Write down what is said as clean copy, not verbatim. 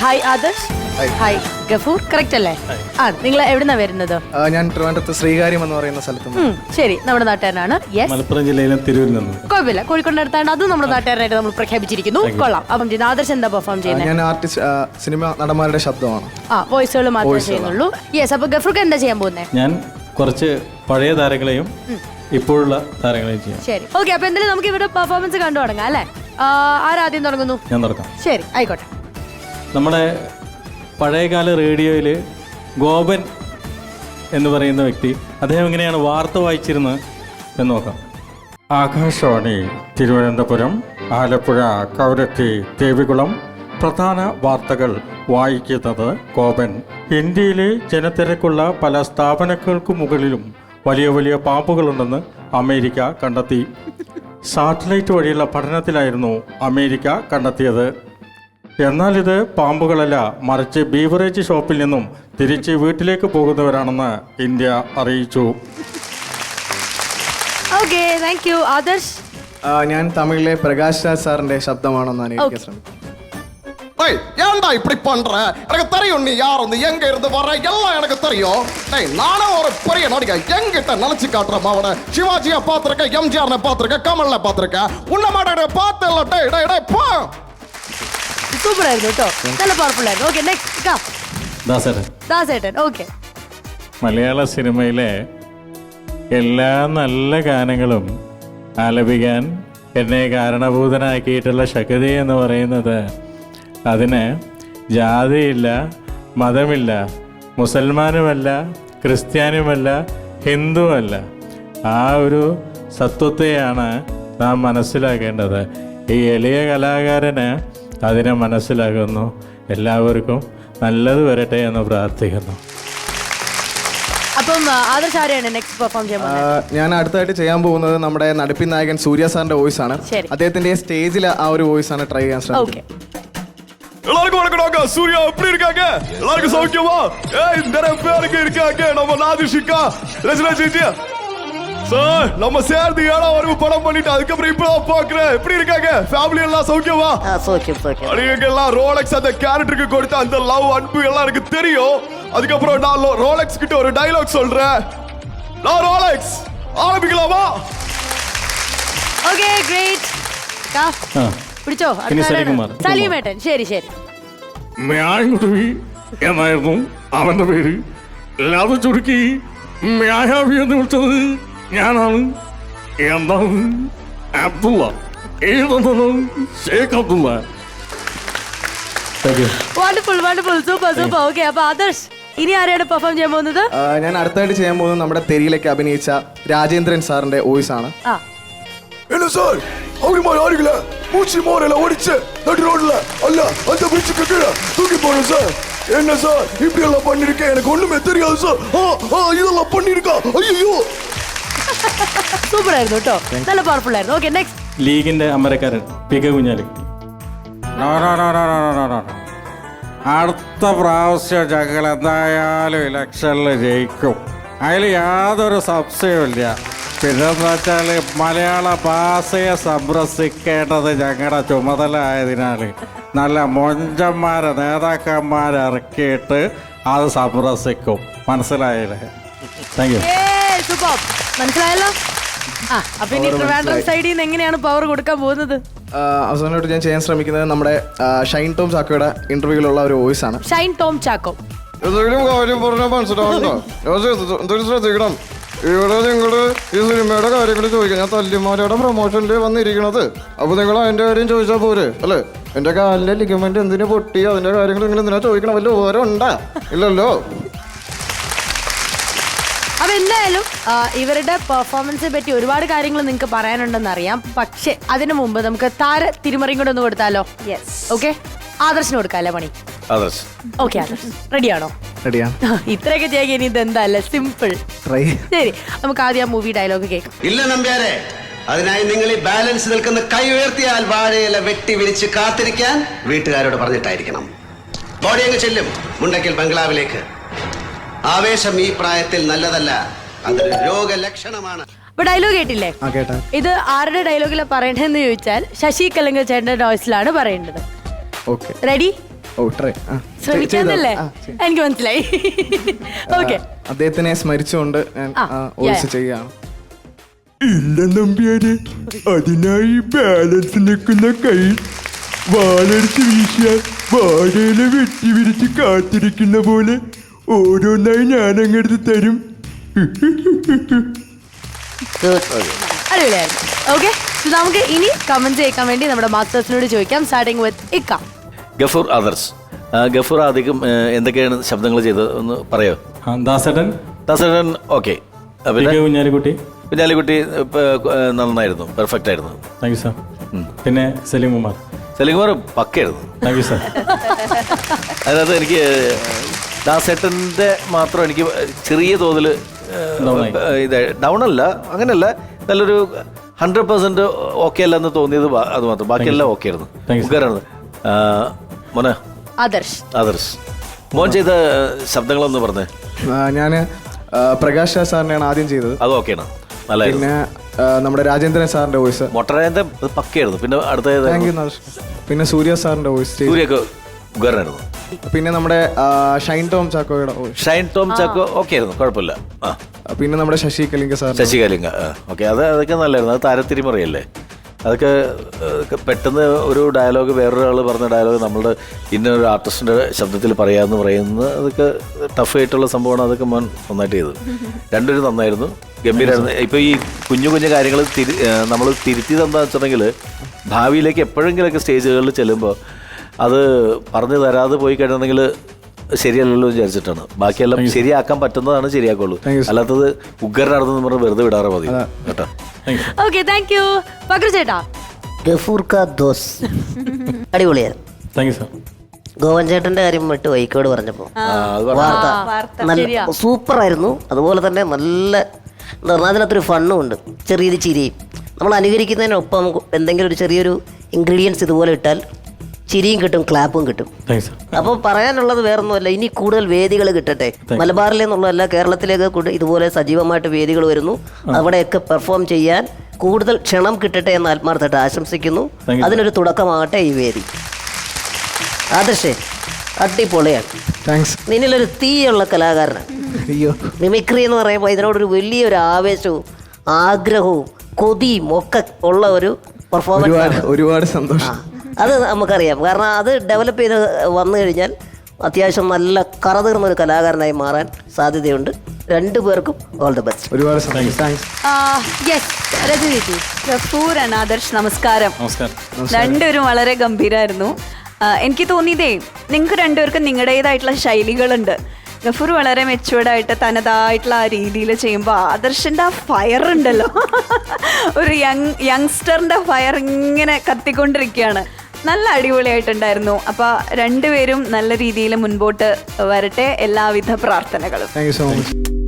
Hi Adarsh. Hi Gafoor. Correct അല്ലേ? ആ, നിങ്ങൾ എവിടുന്നാ വരുന്നത്? ഞാൻ ട്രിവാൻഡ്രത്ത് ശ്രീകാര്യം എന്ന് പറയുന്ന സ്ഥലത്ത്. ശരി, നമ്മുടെ നാട്ടുകാരനാണ്. മലപ്പുറം ജില്ലയിലെ തിരൂരിൽ നിന്ന്. കുഴപ്പമില്ല, കോഴിക്കോട് അടുത്താണ്. അതും നമ്മുടെ നാട്ടുകാരനായിട്ട് നമ്മൾ പ്രഖ്യാപിച്ചിരിക്കുന്നു. കൊള്ളാം. അപ്പം ആദർശ് എന്താ പെർഫോം ചെയ്യുന്നത്? ഞാൻ ആർട്ടിസ്റ്റ്, സിനിമ നടന്മാരുടെ ശബ്ദമാണ്. വോയിസുകൾ മാത്രമേ ചെയ്യുന്നുള്ളൂ. യെസ്. അപ്പൊ ഗഫൂർക്ക് എന്താ ചെയ്യാൻ പോകുന്നത്? ഞാൻ കുറച്ച് പഴയ താരങ്ങളെയും ഇപ്പോഴുള്ള താരങ്ങളെയും ചെയ്യാം. ശരി, ഓക്കെ. അപ്പൊ എന്തായാലും നമുക്ക് ഇവരുടെ പെർഫോമൻസ് കണ്ടു തുടങ്ങാം അല്ലേ? ആരാദ്യം തുടങ്ങുന്നു? ഞാൻ തുടങ്ങാം. ശരി, ആയിക്കോട്ടെ. നമ്മുടെ പഴയകാല റേഡിയോയിൽ ഗോപൻ എന്ന് പറയുന്ന വ്യക്തി, അദ്ദേഹം എങ്ങനെയാണ് വാർത്ത വായിച്ചിരുന്നത് എന്ന് നോക്കാം. ആകാശവാണി തിരുവനന്തപുരം, ആലപ്പുഴ, കവരത്തി, ദേവികുളം. പ്രധാന വാർത്തകൾ വായിക്കുന്നത് ഗോപൻ. ഇന്ത്യയിലെ ജനത്തിരക്കുള്ള പല സ്ഥാപനങ്ങൾക്ക് മുകളിലും വലിയ വലിയ പാമ്പുകളുണ്ടെന്ന് അമേരിക്ക കണ്ടെത്തി. സാറ്റലൈറ്റ് വഴിയുള്ള പഠനത്തിലായിരുന്നു അമേരിക്ക കണ്ടെത്തിയത്. എന്നാൽ ഇത് പാമ്പുകളല്ല, മറിച്ച് ബീവറേജ് ഷോപ്പിൽ നിന്നും തിരിച്ച് വീട്ടിലേക്ക് പോകുന്നവരാണെന്ന് ഇന്ത്യ അറിയിച്ചു. Okay, thank you Adarsh. ഞാൻ തമിഴിലെ പ്രകാശ് രാജ് സാറിന്റെ ശബ്ദമാണെന്ന് അനുകരിക്കാൻ ശ്രമിക്കും. ஏன்டா இப்படி பண்ற? எனக்கு தெரியும் நீ யாருன்னு, எங்க இருந்து வர எல்லாம் எனக்கு தெரியும். நானும் ஒரு பெரிய நடிகை, எங்கிட்ட நினைச்சு காட்டுற மாவன. சிவாஜியை பார்த்திருக்க, எம்ஜிஆர் பார்த்திருக்க, கமல்ல பார்த்திருக்க, உன்ன மாட்ட பார்த்து இல்ல. டேய் டேய் டேய் போ. സൂപ്പർ ആയിരുന്നു കേട്ടോ, നല്ല പവർഫുൾ ആയിരുന്നു. ഓക്കെ, നെക്സ്റ്റ് ദാസേട്ടൻ. ഓക്കെ. മലയാള സിനിമയിലെ എല്ലാ നല്ല ഗാനങ്ങളും ആലപിക്കാൻ എന്നെ കാരണഭൂതനാക്കിയിട്ടുള്ള ശക്തി എന്ന് പറയുന്നത്, അതിന് ജാതിയില്ല, മതമില്ല, മുസൽമാനുമല്ല, ക്രിസ്ത്യാനുമല്ല, ഹിന്ദുവല്ല. ആ ഒരു സത്വത്തെയാണ് നാം മനസ്സിലാക്കേണ്ടത്. ഈ എളിയ കലാകാരന് അതിനെ മനസ്സിലാകുന്നു. എല്ലാവർക്കും നല്ലത് വരട്ടെ എന്ന് പ്രാർത്ഥിക്കുന്നു. അപ്പം ആദർശ് ആരെയാണ് നെക്സ്റ്റ് പെർഫോം ചെയ്യാൻ? ഞാൻ അടുത്തായിട്ട് ചെയ്യാൻ പോകുന്നത് നമ്മുടെ നടിപ്പിൻ നായകൻ സൂര്യ സാറിന്റെ വോയിസ് ആണ്. അദ്ദേഹത്തിന്റെ സ്റ്റേജിൽ ആ ഒരു വോയിസ് ആണ് ട്രൈ ചെയ്യാൻ ശ്രമിക്കുന്നത്. எல்லாருக்கும் வணக்கம். சூர்யா எப்படி இருக்காங்க? எல்லாருக்கும் சௌக்கியமா? நிறைய பேருக்கு இருக்காங்க. நம்ம நாதிஷிகா, ரஜினா ஜிஜி சார், நம்ம சேர்ந்து ஏழாம் வரவு படம் பண்ணிட்டு அதுக்கப்புறம் இப்பதான் பாக்குறேன். எப்படி இருக்காங்க? ஃபேமிலி எல்லாம் சௌக்கியமா? நீங்க எல்லாம் ரோலெக்ஸ் அந்த கேரக்டருக்கு கொடுத்த அந்த லவ், அன்பு எல்லாம் எனக்கு தெரியும். அதுக்கப்புறம் நான் ரோலெக்ஸ் கிட்ட ஒரு டயலாக் சொல்றேன். நான் ரோலெக்ஸ், ஆரம்பிக்கலாமா? Okay, great. പിടിച്ചോ. സലീമേട്ടൻ. ശരി ശരി. എന്നായിരുന്നു അവന്റെ പേര്. എല്ലാവരും ചുരുക്കി മ്യായാവി എന്ന് വിളിച്ചത് ഞാനാണ്. എന്താണ്? അബ്ദുള്ള. ഏതെന്നാണ്? Sheikh Abdullah. Wonderful wonderful, super super. Okay, അപ്പൊ ആദർശ് ഇനി ആരെയാണ് പെർഫോം ചെയ്യാൻ പോകുന്നത്? ഞാൻ അടുത്തായിട്ട് ചെയ്യാൻ പോകുന്നത് നമ്മുടെ തെരിയിലേക്ക് അഭിനയിച്ച രാജേന്ദ്രൻ സാറിന്റെ വോയിസ് ആണ്. என்ன சார், அவருமா யாருங்கள மூச்சு மோரல ஓடிச்சு நடு ரோட்ல அல்ல அந்த பிரிட்ஜுக்கு கீழே தூக்கி போறேன் சார். என்ன சார் இப்படி எல்லாம் பண்ணிருக்கேன்? எனக்கு ஒண்ணுமே தெரியாது சார். இதெல்லாம் பண்ணிருக்கா? ஐயோ, സൂപ്പർ ആയിരുന്നു കേട്ടോ, നല്ല പവർഫുൾ ആയിരുന്നു. Okay, next. ലീഗിന്റെ അമരക്കാരൻ പി കെ കുഞ്ഞാലി. അടുത്ത പ്രാവശ്യം ഞങ്ങൾ എന്തായാലും ഇലക്ഷനിൽ ജയിക്കും, അതിൽ യാതൊരു സംശയമില്ല. പിന്നെന്ന് വെച്ചാൽ മലയാള ഭാഷയെ സംരക്ഷിക്കേണ്ടത് ഞങ്ങളുടെ ചുമതല ആയതിനാൽ നല്ല മൊഞ്ചന്മാരെ, നേതാക്കന്മാരെ ഇറക്കിയിട്ട് അത് സംരക്ഷിക്കും. മനസ്സിലായില്ലേ? Thank you. സൂപ്പർ, മനസ്സിലായല്ലോ. അപ്പൊ ഇനി ട്രിവാൻഡ്രം സൈഡിൽ നിന്ന് എങ്ങനെയാണ് പവർ കൊടുക്കാൻ പോകുന്നത്? അവസാനമായിട്ട് ഞാൻ ചെയ്യാൻ ശ്രമിക്കുന്നത് നമ്മുടെ ഷൈൻ ടോം ചാക്കോയുടെ ഇന്റർവ്യൂവിലുള്ള ഒരു വോയിസ് ആണ്. ഷൈൻ ടോം ചാക്കോ. എന്തെങ്കിലും കാര്യം പറഞ്ഞാൽ മനസ്സിലാവണ്ടോ? എന്തൊരു ശ്രദ്ധിക്കണം. ഇവിടെ നിങ്ങൾ ഈ സിനിമയുടെ കാര്യങ്ങൾ ചോദിക്കാം. ഞാൻ തല്ലിമാലയുടെ പ്രൊമോഷനിൽ വന്നിരിക്കണത്. അപ്പൊ നിങ്ങൾ അതിന്റെ കാര്യം ചോദിച്ചാൽ പോരെ അല്ലേ? എന്റെ കാലിന്റെ ലിഗമെന്റ് എന്തിനു പൊട്ടി, അതിന്റെ കാര്യങ്ങൾ നിങ്ങൾ എന്തിനാ ചോദിക്കണം? വല്ല ഓരോ ഉണ്ടാ? ഇല്ലല്ലോ. അപ്പൊ എന്തായാലും ഇവരുടെ പെർഫോമൻസിനെ പറ്റി ഒരുപാട് കാര്യങ്ങൾ നിങ്ങൾക്ക് പറയാനുണ്ടെന്ന് അറിയാം. പക്ഷെ അതിനു മുമ്പ് നമുക്ക് താര തിരുമറിയും കൂടെ ഒന്ന് കൊടുത്താലോ? Yes, okay. ആദർശിന് കൊടുക്കാല്ലേ പണി? ആദർശ്. ഓക്കെ, ആദർശ് റെഡിയാണോ? റെഡിയാണ്. ഇത്രയൊക്കെ ചെയ്യാൻ ഇനി ഇതെന്തല്ലേ, സിമ്പിൾ. ശരി, നമുക്ക് ആദ്യം ആ മൂവി ഡയലോഗ് കേൾക്കാം. ഇല്ല നമ്പ്യാരെ, അതിനായി നിങ്ങൾ ഈ ബാലൻസ് നിൽക്കുന്ന കൈ ഉയർത്തിയാൽ വാഴയില വെട്ടി വിരിച്ച് കാത്തിരിക്കാൻ വീട്ടുകാരോട് പറഞ്ഞിട്ടായിരിക്കണം. ബോഡി അങ്ങ് ചെല്ലും മുണ്ടക്കൽ ബംഗ്ലാവിലേക്ക്. ആവേശം ഈ പ്രായത്തിൽ നല്ലതല്ല, അതൊരു രോഗലക്ഷണമാണ്. അപ്പൊ ഡയലോഗ് കേട്ടില്ലേ? ഇത് ആരുടെ ഡയലോഗിലാണ് പറയേണ്ടതെന്ന് ചോദിച്ചാൽ ശശി കലങ്കൽ ചേട്ടന്റെ വോയിസിലാണ് പറയേണ്ടത്. റെഡി? ഓ ട്രൈ ശ്രമിക്കാന്നല്ലേ എനിക്ക് മനസ്സിലായി. ഓക്കെ, അദ്ദേഹത്തിനെ സ്മരിച്ചുകൊണ്ട് ഞാൻ വോയിസ് ചെയ്യുകയാണ്. ഇല്ല നമ്പ്യാരെ, അതിനായി ബാലൻസ് നിൽക്കുന്ന കൈ വാളടിച്ച് വീശിയാൽ വാഴയില വെട്ടി വിരിച്ച് കാത്തിരിക്കുന്ന പോലെ ഓരോന്നായി ഞാനങ്ങെടുത്ത് തരും. അടിപൊളിയായിരുന്നു. ഓക്കെ, നമുക്ക് ഇനി കമന്റ് കേൾക്കാൻ വേണ്ടി നമ്മുടെ മാസ്റ്റേഴ്സിനോട് ചോദിക്കാം. സ്റ്റാർട്ടിങ് വിത്ത് ഇക്ക. ഗഫൂർ ആദർശ്. ഗഫൂർ അധികം എന്തൊക്കെയാണ് ശബ്ദങ്ങൾ ചെയ്തത് ഒന്ന് പറയോ? ദാസേട്ടൻ, ദാസേട്ടൻ ഓക്കെ. പിന്നെ കുഞ്ഞാലിക്കുട്ടി, കുഞ്ഞാലിക്കുട്ടി നന്നായിരുന്നു, പെർഫെക്റ്റ് ആയിരുന്നു. Thank you sir. പിന്നെ സലീം കുമാർ, സലീം കുമാർ പക്കയായിരുന്നു. Thank you sir. അതിനകത്ത് എനിക്ക് ദാസേട്ടൻ്റെ മാത്രം എനിക്ക് ചെറിയ തോതിൽ ഇത് ഡൗൺ അല്ല, അങ്ങനെയല്ല, നല്ലൊരു 100% ഓക്കെ അല്ലെന്ന് തോന്നിയത് അത് മാത്രം. ബാക്കിയെല്ലാം ഓക്കെ ആയിരുന്നു. ഉഗ്ഗാരായിരുന്നു. മോനെ ആദർശ്, മോൻ ചെയ്ത ശബ്ദങ്ങളൊന്ന് പറഞ്ഞേ. ഞാൻ പ്രകാശ് രാജ് സാറിനെയാണ് ആദ്യം ചെയ്തത്. അത് ഓക്കെയാണ്, നല്ലായിരുന്നു. പിന്നെ നമ്മുടെ രാജേന്ദ്രൻ സാറിന്റെ വോയിസ് മൊട്ടരായന്റെ പക്കയായിരുന്നു. പിന്നെ പിന്നെ സൂര്യ സാറിന്റെ വോയിസ്, സൂര്യൊക്കെ ഉഗ്ഗാരായിരുന്നു. പിന്നെ നമ്മുടെ ഷൈൻ ടോം ചാക്കോയുടെ ഓക്കെ ആയിരുന്നു, കുഴപ്പമില്ല. ആ, പിന്നെ നമ്മുടെ ശശി കലിംഗ സാർ, ശശികലിംഗ ഓക്കെ. അതൊക്കെ നല്ലായിരുന്നു. അത് താരത്തിരിമറിയല്ലേ, അതൊക്കെ പെട്ടെന്ന് ഒരു ഡയലോഗ് വേറൊരാൾ പറഞ്ഞ ഡയലോഗ് നമ്മളുടെ ഇന്നൊരു ആർട്ടിസ്റ്റിൻ്റെ ശബ്ദത്തിൽ പറയാമെന്ന് പറയുന്നത് അതൊക്കെ ടഫ് ആയിട്ടുള്ള സംഭവമാണ്. അതൊക്കെ മോൻ നന്നായിട്ട് ചെയ്തു. രണ്ടുപേരും നന്നായിരുന്നു, ഗംഭീരമായിരുന്നു. ഇപ്പോൾ ഈ കുഞ്ഞു കുഞ്ഞു കാര്യങ്ങൾ നമ്മൾ തിരുത്തിയത് എന്താണെന്ന് വെച്ചിട്ടുണ്ടെങ്കിൽ ഭാവിയിലേക്ക് എപ്പോഴെങ്കിലുമൊക്കെ സ്റ്റേജുകളിൽ ചെല്ലുമ്പോൾ അത് പറഞ്ഞു തരാതെ പോയി കഴിഞ്ഞിട്ടുണ്ടെങ്കിൽ ശരിയല്ലല്ലോ വിചാരിച്ചിട്ടാണ്. ബാക്കിയെല്ലാം ശരിയാക്കാൻ പറ്റുന്നതാണ് ശരിയാക്കുള്ളൂ, അല്ലാത്തത് ഉഗ്ഗരനാണെന്ന് പറഞ്ഞ് വെറുതെ വിടാറ് മതി കേട്ടോ. Okay, thank you. പക്രു ചേട്ടാ. ഗഫൂർ കാ ദോസ് അടിപൊളിയായിരുന്നു. Thank you sir. ഗോവൻ ചേട്ടന്റെ കാര്യം വിട്ട് വൈക്കോട് പറഞ്ഞപ്പോ വാർത്ത നല്ല സൂപ്പറായിരുന്നു. അതുപോലെ തന്നെ നല്ല എന്താ പറഞ്ഞാൽ അതിനകത്തൊരു ഫണ്ണും ഉണ്ട്, ചെറിയൊരു ചിരിയും. നമ്മൾ അനുകരിക്കുന്നതിനൊപ്പം എന്തെങ്കിലും ഒരു ചെറിയൊരു ഇൻഗ്രീഡിയൻസ് ഇതുപോലെ ഇട്ടാൽ ചിരിയും കിട്ടും, ക്ലാപ്പും കിട്ടും. അപ്പോൾ പറയാനുള്ളത് വേറൊന്നുമല്ല, ഇനി കൂടുതൽ വേദികൾ കിട്ടട്ടെ. മലബാറിലെ നിന്നുള്ളതല്ല, കേരളത്തിലേക്ക് ഇതുപോലെ സജീവമായിട്ട് വേദികൾ വരുന്നു. അവിടെയൊക്കെ പെർഫോം ചെയ്യാൻ കൂടുതൽ ക്ഷണം കിട്ടട്ടെ എന്ന് ആത്മാർത്ഥമായിട്ട് ആശംസിക്കുന്നു. അതിനൊരു തുടക്കമാകട്ടെ ഈ വേദി. ആദർശേ, അടിപൊളിയാണ്. താങ്ക്സ്. നിന്നിലൊരു തീയുള്ള കലാകാരനാണ്. അയ്യോ, മിമിക്രി എന്ന് പറയുമ്പോൾ ഇതിനോടൊരു വലിയൊരു ആവേശവും ആഗ്രഹവും കൊതിയും ഒക്കെ ഉള്ള ഒരു പെർഫോമൻസ്. ഒരുപാട് സന്തോഷം. അത് നമുക്കറിയാം, കാരണം അത് ഡെവലപ്പ് ചെയ്ത് വന്നു കഴിഞ്ഞാൽ അത്യാവശ്യം നല്ല കറതീർന്ന ഒരു കലാകാരനായി മാറാൻ സാധ്യതയുണ്ട്. രണ്ടുപേർക്കും ഓൾ ദി ബെസ്റ്റ്. ഒരുപാട് താങ്ക്സ്. ഗഫൂർ ആൻഡ് ആദർശ്, നമസ്കാരം. രണ്ടുപേരും വളരെ ഗംഭീരമായിരുന്നു. എനിക്ക് തോന്നിയതേ, നിങ്ങൾക്ക് രണ്ടുപേർക്കും നിങ്ങളുടേതായിട്ടുള്ള ശൈലികളുണ്ട്. ഗഫൂർ വളരെ മെച്ചുവേർഡായിട്ട് തനതായിട്ടുള്ള ആ രീതിയിൽ ചെയ്യുമ്പോൾ ആദർശിൻ്റെ ആ ഫയർ ഉണ്ടല്ലോ, ഒരു യങ്സ്റ്ററിൻ്റെ ഫയർ ഇങ്ങനെ കത്തിക്കൊണ്ടിരിക്കുകയാണ്. നല്ല അടിപൊളിയായിട്ടുണ്ടായിരുന്നു. അപ്പോൾ രണ്ടുപേരും നല്ല രീതിയിൽ മുൻപോട്ട് വരട്ടെ. എല്ലാവിധ പ്രാർത്ഥനകളും. Thank you so much.